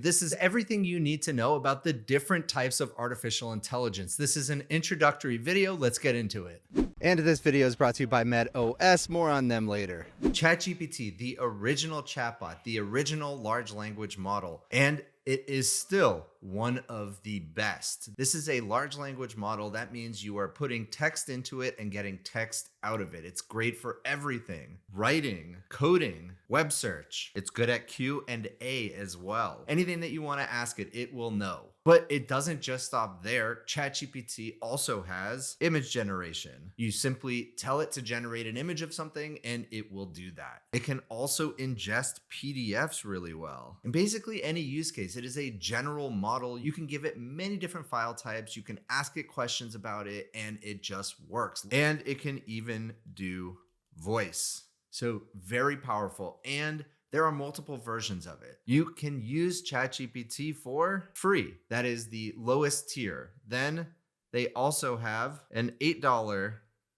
This is everything you need to know about the different types of artificial intelligence. This is an introductory video. Let's get into it. And this video is brought to you by MedOS. More on them later. Chat GPT, the original chatbot, the original large language model, and it is still one of the best. This is a large language model. That means you are putting text into it and getting text out of it. It's great for everything: writing, coding, web search. It's good at Q&A as well. Anything that you want to ask it, it will know. But it doesn't just stop there. ChatGPT also has image generation. You simply tell it to generate an image of something and it will do that. It can also ingest PDFs really well. And basically any use case, it is a general model. You can give it many different file types. You can ask it questions about it and it just works. And it can even do voice. So very powerful. And there are multiple versions of it. You can use ChatGPT for free. That is the lowest tier. Then they also have an $8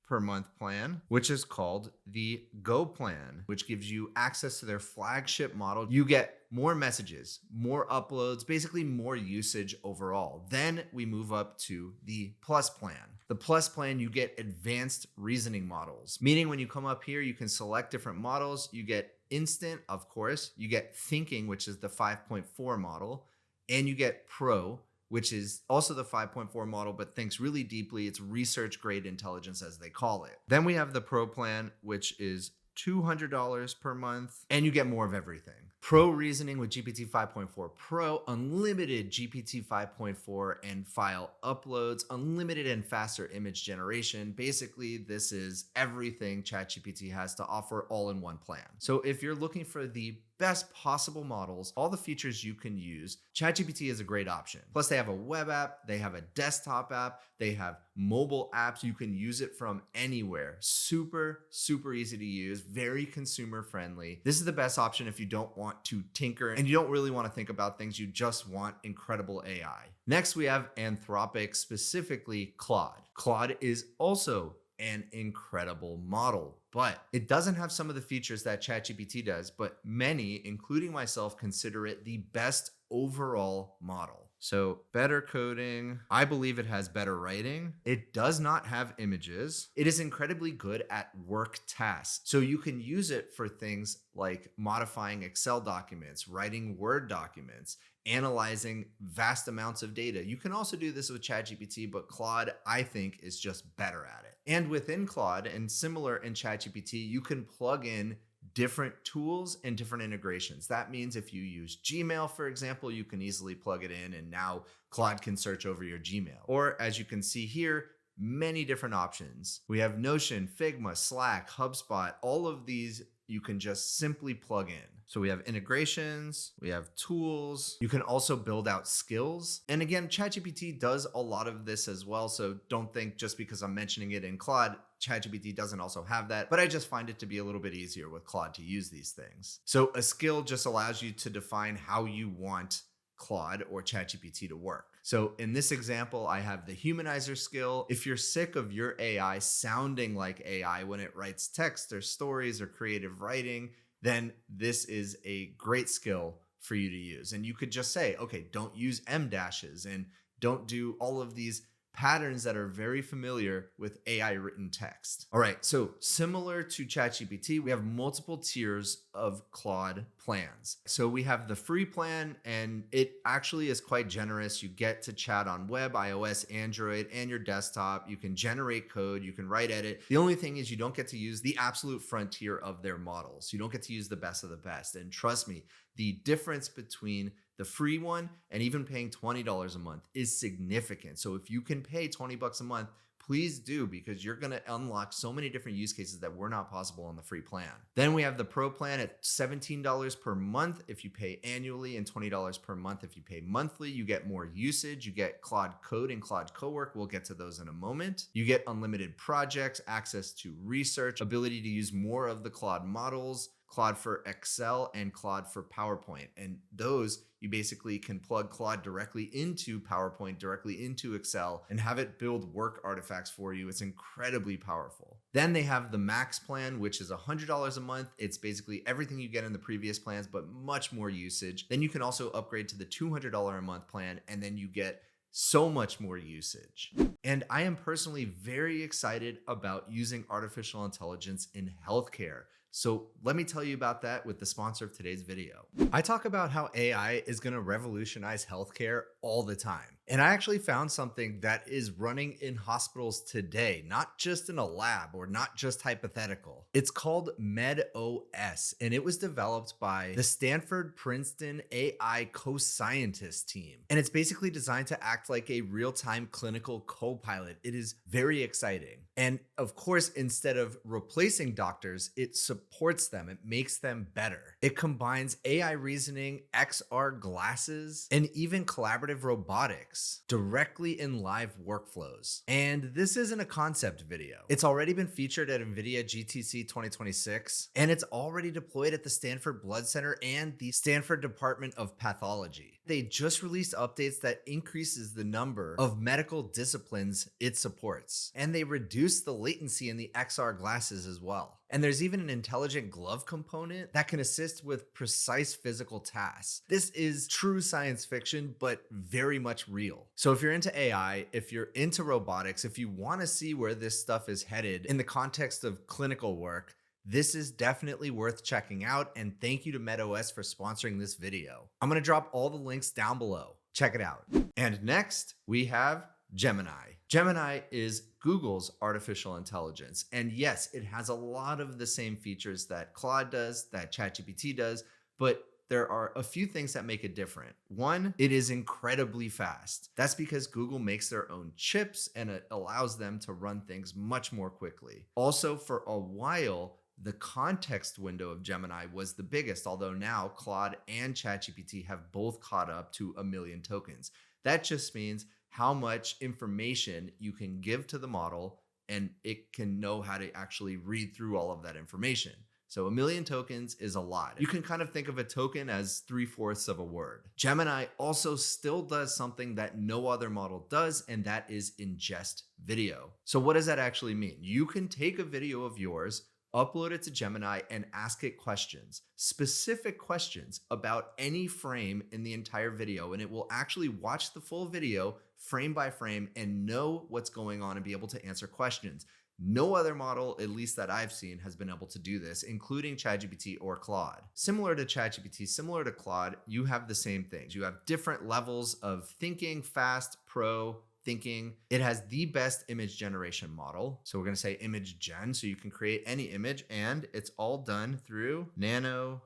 per month plan, which is called the Go plan, which gives you access to their flagship model. You get more messages, more uploads, basically more usage overall. Then we move up to the Plus plan. The Plus plan, you get advanced reasoning models, meaning when you come up here, you can select different models. You get instant, of course, you get thinking, which is the 5.4 model, and you get Pro, which is also the 5.4 model, but thinks really deeply. It's research grade intelligence, as they call it. Then we have the Pro plan, which is $200 per month, and you get more of everything. Pro reasoning with GPT 5.4 Pro, unlimited GPT 5.4 and file uploads, unlimited and faster image generation. Basically, this is everything ChatGPT has to offer all in one plan. So if you're looking for the best possible models, all the features you can use, ChatGPT is a great option. Plus they have a web app, they have a desktop app, they have mobile apps. You can use it from anywhere. Super, super easy to use, very consumer friendly. This is the best option if you don't want to tinker and you don't really want to think about things. You just want incredible AI. Next, we have Anthropic, specifically Claude. Claude is also an incredible model, but it doesn't have some of the features that ChatGPT does, but many, including myself, consider it the best overall model. So better coding, I believe it has better writing. It does not have images. It is incredibly good at work tasks. So you can use it for things like modifying Excel documents, writing Word documents, analyzing vast amounts of data. You can also do this with ChatGPT, but Claude, I think, is just better at it. And within Claude, and similar in ChatGPT, you can plug in different tools and different integrations. That means if you use Gmail, for example, you can easily plug it in and now Claude can search over your Gmail. Or as you can see here, many different options. We have Notion, Figma, Slack, HubSpot, all of these you can just simply plug in. So we have integrations, we have tools. You can also build out skills. And again, ChatGPT does a lot of this as well. So don't think just because I'm mentioning it in Claude, ChatGPT doesn't also have that, but I just find it to be a little bit easier with Claude to use these things. So a skill just allows you to define how you want Claude or ChatGPT to work. So in this example, I have the humanizer skill. If you're sick of your AI sounding like AI when it writes text or stories or creative writing, then this is a great skill for you to use. And you could just say, okay, don't use M dashes and don't do all of these patterns that are very familiar with AI written text. All right, so similar to ChatGPT, we have multiple tiers of Claude plans. So we have the free plan, and it actually is quite generous. You get to chat on web, iOS, Android, and your desktop. You can generate code, you can write, edit. The only thing is you don't get to use the absolute frontier of their models. You don't get to use the best of the best. And trust me, the difference between the free one and even paying $20 a month is significant. So if you can pay $20 a month, please do, because you're going to unlock so many different use cases that were not possible on the free plan. Then we have the Pro plan at $17 per month if you pay annually and $20 per month if you pay monthly. You get more usage. You get Claude Code and Claude Cowork. We'll get to those in a moment. You get unlimited projects, access to research, ability to use more of the Claude models, Claude for Excel and Claude for PowerPoint. And those, you basically can plug Claude directly into PowerPoint, directly into Excel, and have it build work artifacts for you. It's incredibly powerful. Then they have the Max plan, which is $100 a month. It's basically everything you get in the previous plans, but much more usage. Then you can also upgrade to the $200 a month plan, and then you get so much more usage. And I am personally very excited about using artificial intelligence in healthcare. So let me tell you about that with the sponsor of today's video. I talk about how AI is going to revolutionize healthcare all the time. And I actually found something that is running in hospitals today, not just in a lab or not just hypothetical. It's called MedOS, and it was developed by the Stanford Princeton AI co-scientist team. And it's basically designed to act like a real-time clinical co-pilot. It is very exciting. And of course, instead of replacing doctors, it supports them. It makes them better. It combines AI reasoning, XR glasses, and even collaborative robotics directly in live workflows. And this isn't a concept video. It's already been featured at NVIDIA GTC 2026, and it's already deployed at the Stanford Blood Center and the Stanford Department of Pathology. They just released updates that increases the number of medical disciplines it supports, and they reduce the latency in the XR glasses as well. And there's even an intelligent glove component that can assist with precise physical tasks. This is true science fiction, but very much real. So if you're into AI, if you're into robotics, if you want to see where this stuff is headed in the context of clinical work, this is definitely worth checking out, and thank you to MedOS for sponsoring this video. I'm going to drop all the links down below. Check it out. And next, we have Gemini. Gemini is Google's artificial intelligence. And yes, it has a lot of the same features that Claude does, that Chat GPT does, but there are a few things that make it different. One, it is incredibly fast. That's because Google makes their own chips and it allows them to run things much more quickly. Also, for a while, the context window of Gemini was the biggest, although now Claude and ChatGPT have both caught up to 1 million tokens. That just means how much information you can give to the model, and it can know how to actually read through all of that information. So 1 million tokens is a lot. You can kind of think of a token as 3/4 of a word. Gemini also still does something that no other model does, and that is ingest video. So what does that actually mean? You can take a video of yours, upload it to Gemini, and ask it questions, specific questions about any frame in the entire video, and it will actually watch the full video frame by frame and know what's going on and be able to answer questions. No other model, at least that I've seen, has been able to do this, including ChatGPT or Claude. Similar to ChatGPT, similar to Claude, you have the same things. You have different levels of thinking, fast, pro, thinking. It has the best image generation model. So we're going to say image gen, so you can create any image, and it's all done through Nano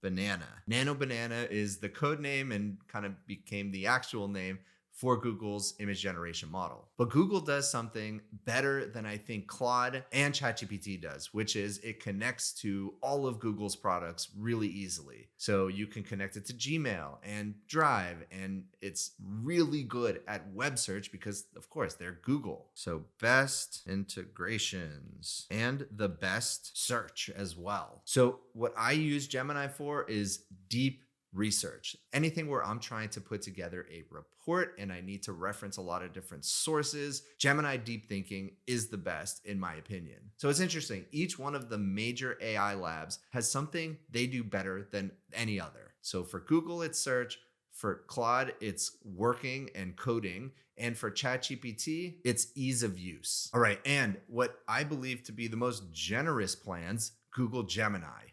Banana. Nano Banana is the code name and kind of became the actual name for Google's image generation model. But Google does something better than I think Claude and ChatGPT does, which is it connects to all of Google's products really easily. So you can connect it to Gmail and Drive, and it's really good at web search because, of course, they're Google. So best integrations and the best search as well. So what I use Gemini for is deep research. Anything where I'm trying to put together a report and I need to reference a lot of different sources, Gemini Deep Thinking is the best in my opinion. So it's interesting. Each one of the major AI labs has something they do better than any other. So for Google, it's search. For Claude, it's working and coding. And for ChatGPT, it's ease of use. All right. And what I believe to be the most generous plans, Google Gemini.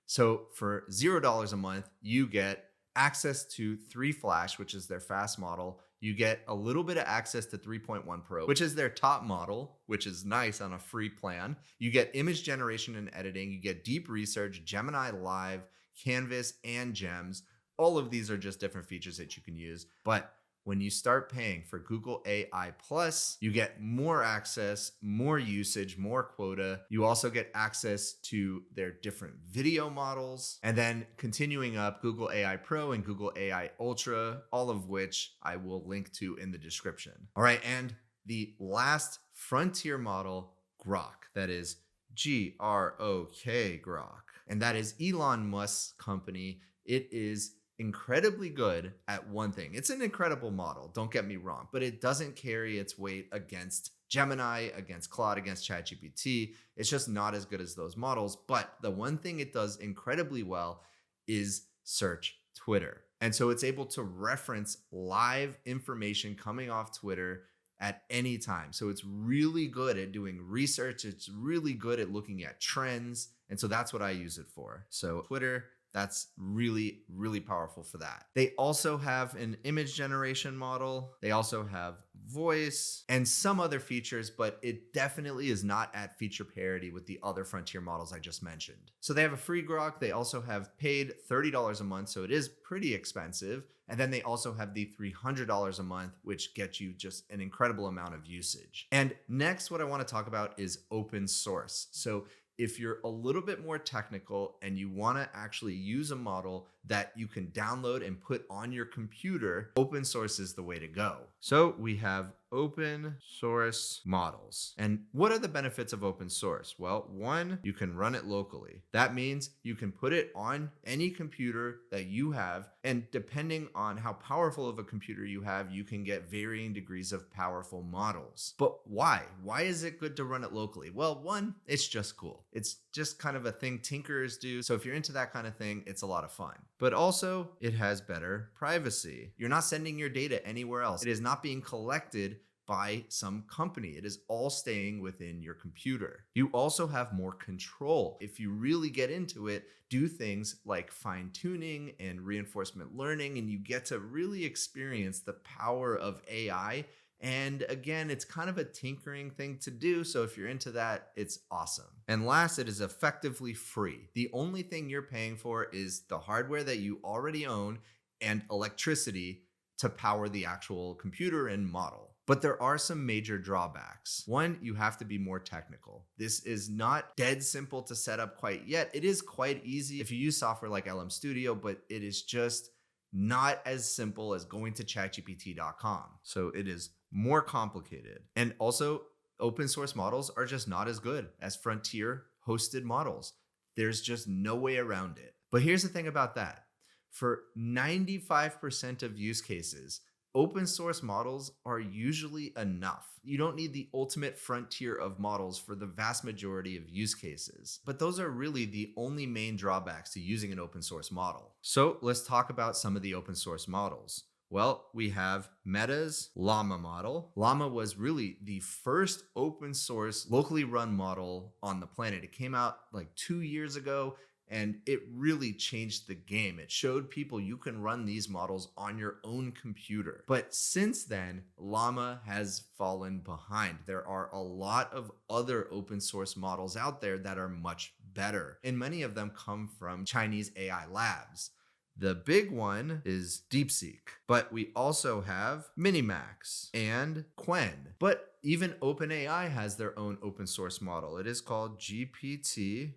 So for $0 a month, you get access to 3 Flash, which is their fast model. You get a little bit of access to 3.1 Pro, which is their top model, which is nice on a free plan. You get image generation and editing. You get deep research, Gemini Live, Canvas, and Gems. All of these are just different features that you can use. But when you start paying for Google AI Plus, you get more access, more usage, more quota. You also get access to their different video models. And then continuing up, Google AI Pro and Google AI Ultra, all of which I will link to in the description. All right, and the last frontier model, Grok, that is Grok, Grok. And that is Elon Musk's company. It is incredibly good at one thing. It's an incredible model, don't get me wrong, but it doesn't carry its weight against Gemini, against Claude, against Chat GPT. It's just not as good as those models. But the one thing it does incredibly well is search Twitter. And so it's able to reference live information coming off Twitter at any time. So it's really good at doing research. It's really good at looking at trends. And so that's what I use it for. So Twitter, that's really, really powerful for that. They also have an image generation model. They also have voice and some other features, but it definitely is not at feature parity with the other frontier models I just mentioned. So they have a free Grok. They also have paid $30 a month. So it is pretty expensive. And then they also have the $300 a month, which gets you just an incredible amount of usage. And next, what I want to talk about is open source. So if you're a little bit more technical and you want to actually use a model that you can download and put on your computer, open source is the way to go. So we have open source models. And what are the benefits of open source? Well, one, you can run it locally. That means you can put it on any computer that you have. And depending on how powerful of a computer you have, you can get varying degrees of powerful models. But why? Why is it good to run it locally? Well, one, it's just cool. It's just kind of a thing tinkerers do. So if you're into that kind of thing, it's a lot of fun. But also, it has better privacy. You're not sending your data anywhere else. It is not being collected by some company. It is all staying within your computer. You also have more control. If you really get into it, do things like fine tuning and reinforcement learning, and you get to really experience the power of AI. And again, it's kind of a tinkering thing to do. So if you're into that, it's awesome. And last, it is effectively free. The only thing you're paying for is the hardware that you already own and electricity to power the actual computer and model. But there are some major drawbacks. One, you have to be more technical. This is not dead simple to set up quite yet. It is quite easy if you use software like LM Studio, but it is just not as simple as going to chatgpt.com. So it is more complicated. And also, open source models are just not as good as frontier hosted models. There's just no way around it. But here's the thing about that. For 95% of use cases, open source models are usually enough. You don't need the ultimate frontier of models for the vast majority of use cases. But those are really the only main drawbacks to using an open source model. So let's talk about some of the open source models. Well, we have Meta's Llama model. Llama was really the first open source, locally run model on the planet. It came out like 2 years ago, and it really changed the game. It showed people you can run these models on your own computer. But since then, Llama has fallen behind. There are a lot of other open source models out there that are much better, and many of them come from Chinese AI labs. The big one is DeepSeek, but we also have Minimax and Qwen. But even OpenAI has their own open source model. It is called GPT-OSS.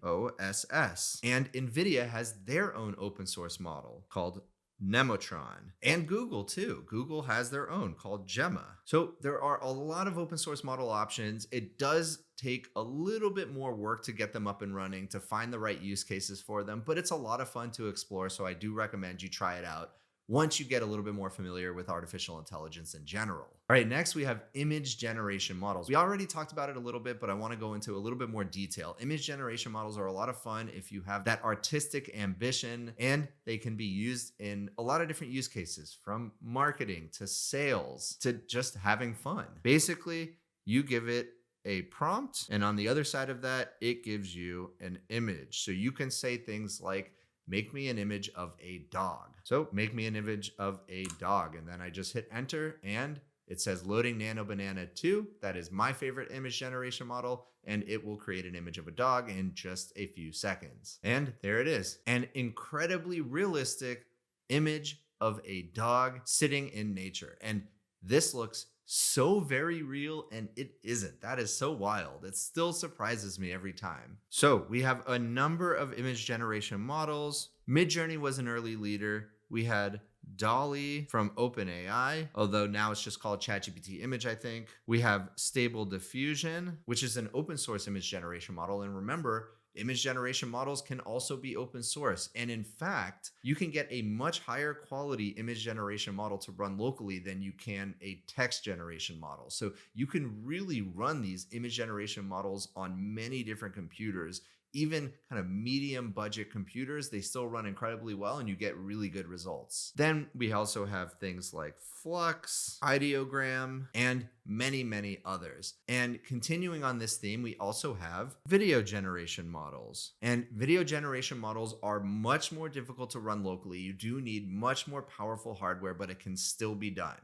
And NVIDIA has their own open source model called Nemotron. And Google too. Google has their own called Gemma. So there are a lot of open source model options. It does take a little bit more work to get them up and running, to find the right use cases for them, but it's a lot of fun to explore. So I do recommend you try it out once you get a little bit more familiar with artificial intelligence in general. All right, next we have image generation models. We already talked about it a little bit, but I want to go into a little bit more detail. Image generation models are a lot of fun if you have that artistic ambition, and they can be used in a lot of different use cases, from marketing to sales to just having fun. Basically, you give it a prompt, and on the other side of that, it gives you an image. So you can say things like, make me an image of a dog. So make me an image of a dog. And then I just hit enter, and it says loading Nano Banana 2. That is my favorite image generation model. And it will create an image of a dog in just a few seconds. And there it is. An incredibly realistic image of a dog sitting in nature. And this looks so very real, and it isn't. That is so wild. It still surprises me every time. So we have a number of image generation models. Midjourney was an early leader. We had DALL-E from OpenAI, although now it's just called Chat GPT Image, I think. We have Stable Diffusion, which is an open source image generation model. And remember, Image generation models can also be open source. And in fact, you can get a much higher quality image generation model to run locally than you can a text generation model. So you can really run these image generation models on many different computers. Even kind of medium budget computers, they still run incredibly well and you get really good results. Then we also have things like Flux, Ideogram, and many others. And continuing on this theme, we also have video generation models. And video generation models are much more difficult to run locally. You do need much more powerful hardware, but it can still be done.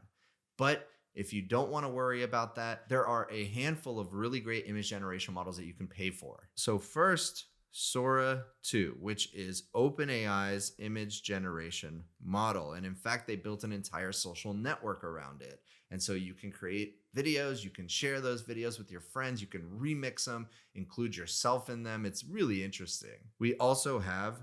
But if you don't want to worry about that, there are a handful of really great image generation models that you can pay for. So first, Sora 2, which is OpenAI's image generation model. And in fact, they built an entire social network around it. And so you can create videos, you can share those videos with your friends, you can remix them, include yourself in them. It's really interesting. We also have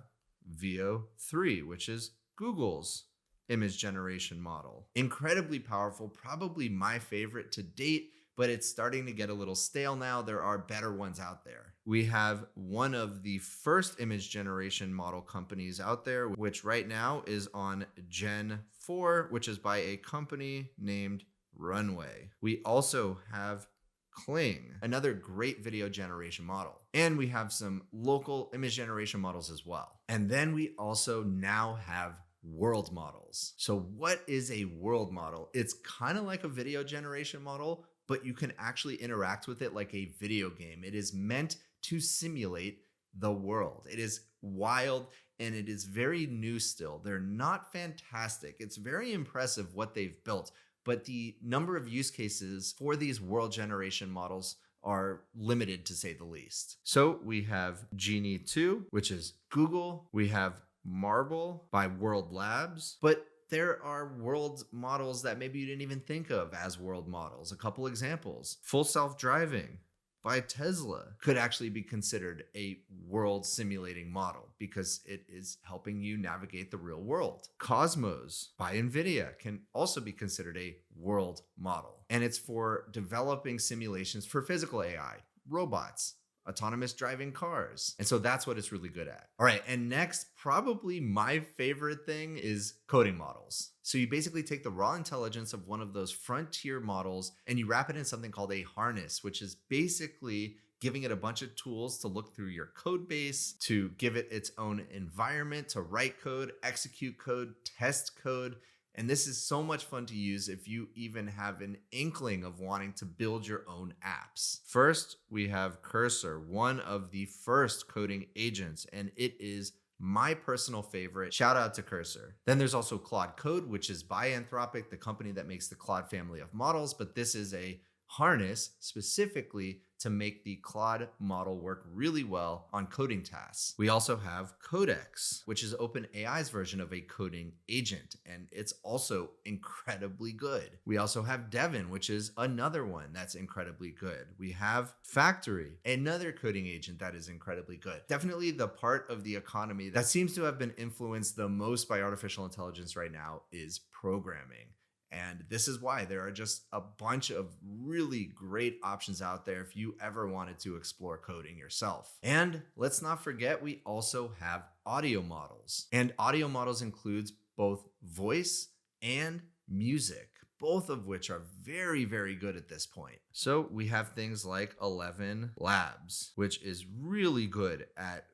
Veo 3, which is Google's image generation model. Incredibly powerful, probably my favorite to date, but it's starting to get a little stale now. There are better ones out there. We have one of the first image generation model companies out there, which right now is on Gen 4, which is by a company named Runway. We also have Kling, another great video generation model. And we have some local image generation models as well. And then we also now have world models. So what is a world model? It's kind of like a video generation model, but you can actually interact with it like a video game. It is meant to simulate the world. It is wild and it is very new still. They're not fantastic. It's very impressive what they've built, but the number of use cases for these world generation models are limited to say the least. So we have Genie 2, which is Google. We have Marble by World Labs, but there are world models that maybe you didn't even think of as world models. A couple examples. Full self-driving by Tesla could actually be considered a world simulating model because it is helping you navigate the real world. Cosmos by NVIDIA can also be considered a world model, and it's for developing simulations for physical AI, robots, autonomous driving cars. And so that's what it's really good at. All right, and next, probably my favorite thing is coding models. So you basically take the raw intelligence of one of those frontier models and you wrap it in something called a harness, which is basically giving it a bunch of tools to look through your code base, to give it its own environment, to write code, execute code, test code. And this is so much fun to use if you even have an inkling of wanting to build your own apps. First, we have Cursor, one of the first coding agents, and it is my personal favorite. Shout out to Cursor. Then there's also Claude Code, which is by Anthropic, the company that makes the Claude family of models, but this is a harness specifically to make the Claude model work really well on coding tasks. We also have Codex, which is OpenAI's version of a coding agent, and it's also incredibly good. We also have Devin, which is another one that's incredibly good. We have Factory, another coding agent that is incredibly good. Definitely the part of the economy that seems to have been influenced the most by artificial intelligence right now is programming. And this is why there are just a bunch of really great options out there if you ever wanted to explore coding yourself. And let's not forget, we also have audio models. And audio models includes both voice and music, both of which are very, very good at this point. So we have things like 11 Labs, which is really good at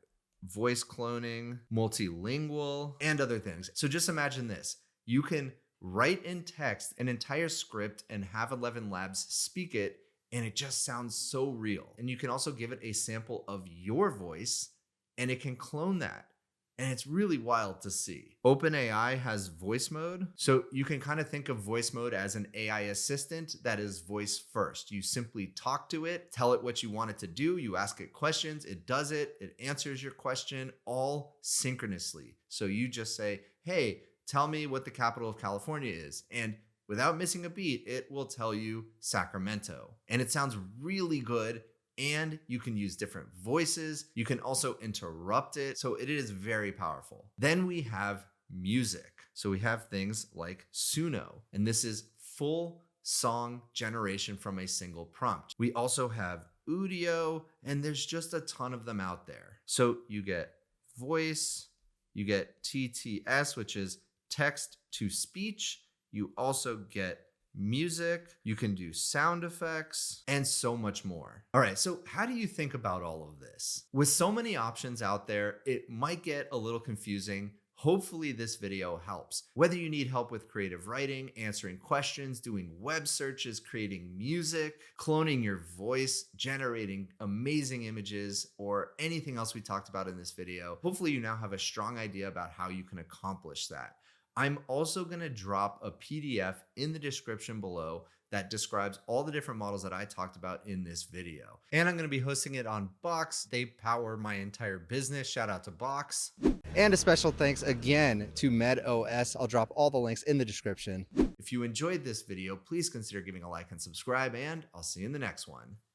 voice cloning, multilingual, and other things. So just imagine this. You can write in text an entire script and have 11 Labs speak it, and it just sounds so real. And you can also give it a sample of your voice, and it can clone that. And it's really wild to see. OpenAI has voice mode. So you can kind of think of voice mode as an AI assistant that is voice first. You simply talk to it, tell it what you want it to do. You ask it questions, it does it, it answers your question all synchronously. So you just say, hey, tell me what the capital of California is. And without missing a beat, it will tell you Sacramento. And it sounds really good. And you can use different voices. You can also interrupt it. So it is very powerful. Then we have music. So we have things like Suno, and this is full song generation from a single prompt. We also have Udio, and there's just a ton of them out there. So you get voice, you get TTS, which is text to speech. You also get music, you can do sound effects, and so much more. All right, so how do you think about all of this? With so many options out there, it might get a little confusing. Hopefully this video helps. Whether you need help with creative writing, answering questions, doing web searches, creating music, cloning your voice, generating amazing images, or anything else we talked about in this video, hopefully you now have a strong idea about how you can accomplish that. I'm also going to drop a PDF in the description below that describes all the different models that I talked about in this video. And I'm going to be hosting it on Box. They power my entire business. Shout out to Box. And a special thanks again to MedOS. I'll drop all the links in the description. If you enjoyed this video, please consider giving a like and subscribe, and I'll see you in the next one.